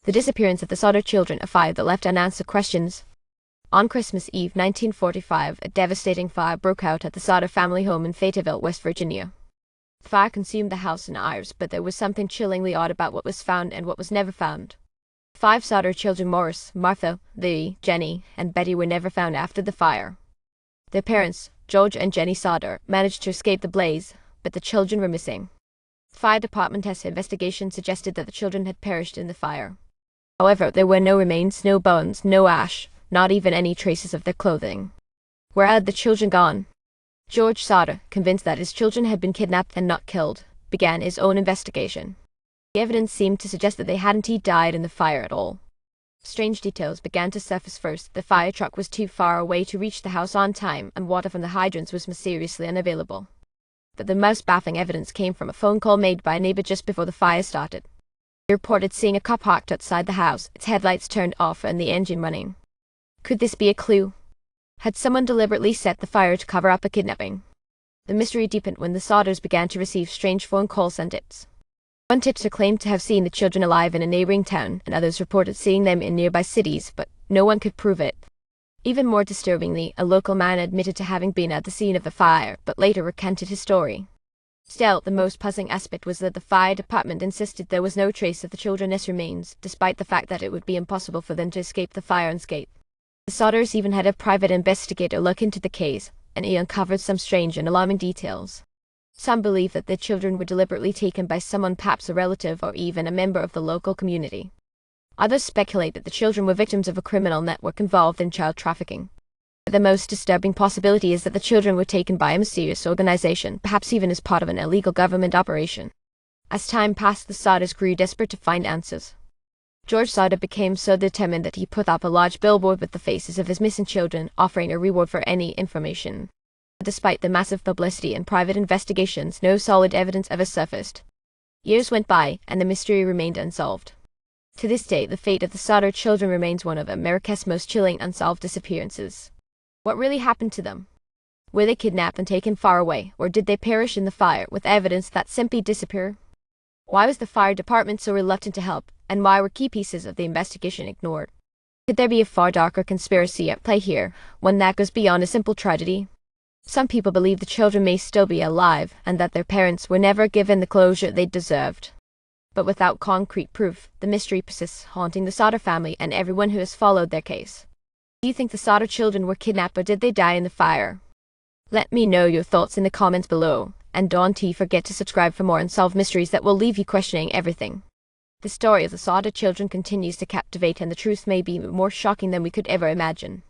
The disappearance of the Sodder children, a fire that left unanswered questions. On Christmas Eve 1945, a devastating fire broke out at the Sodder family home in Fayetteville, West Virginia. The fire consumed the house and hours, but there was something chillingly odd about what was found and what was never found. 5 Sodder children, Morris, Martha, Lee, Jenny, and Betty, were never found after the fire. Their parents, George and Jenny Sodder, managed to escape the blaze, but the children were missing. The fire department's investigation suggested that the children had perished in the fire. However, there were no remains, no bones, no ash, not even any traces of their clothing. Where had the children gone? George Sodder, convinced that his children had been kidnapped and not killed, began his own investigation. The evidence seemed to suggest that they hadn't died in the fire at all. Strange details began to surface first. The fire truck was too far away to reach the house on time, and water from the hydrants was mysteriously unavailable. But the most baffling evidence came from a phone call made by a neighbor just before the fire started. He reported seeing a car parked outside the house, its headlights turned off and the engine running. Could this be a clue? Had someone deliberately set the fire to cover up a kidnapping? The mystery deepened when the Sodders began to receive strange phone calls and tips. One tipster claimed to have seen the children alive in a neighboring town, and others reported seeing them in nearby cities, but no one could prove it. Even more disturbingly, a local man admitted to having been at the scene of the fire, but later recanted his story. Still, the most puzzling aspect was that the fire department insisted there was no trace of the children's remains, despite the fact that it would be impossible for them to escape the fire unscathed. The Sodders even had a private investigator look into the case, and he uncovered some strange and alarming details. Some believe that the children were deliberately taken by someone, perhaps a relative or even a member of the local community. Others speculate that the children were victims of a criminal network involved in child trafficking. The most disturbing possibility is that the children were taken by a mysterious organization, perhaps even as part of an illegal government operation. As time passed, the Sodders grew desperate to find answers. George Sodder became so determined that he put up a large billboard with the faces of his missing children, offering a reward for any information. Despite the massive publicity and private investigations, no solid evidence ever surfaced. Years went by, and the mystery remained unsolved. To this day, the fate of the Sodder children remains one of America's most chilling unsolved disappearances. What really happened to them? Were they kidnapped and taken far away, or did they perish in the fire with evidence that simply disappear? Why was the fire department so reluctant to help, and why were key pieces of the investigation ignored? Could there be a far darker conspiracy at play here, one that goes beyond a simple tragedy? Some people believe the children may still be alive, and that their parents were never given the closure they deserved. But without concrete proof, the mystery persists, haunting the Sodder family and everyone who has followed their case. Do you think the Sodder children were kidnapped, or did they die in the fire? Let me know your thoughts in the comments below, and don't forget to subscribe for more unsolved mysteries that will leave you questioning everything. The story of the Sodder children continues to captivate, and the truth may be more shocking than we could ever imagine.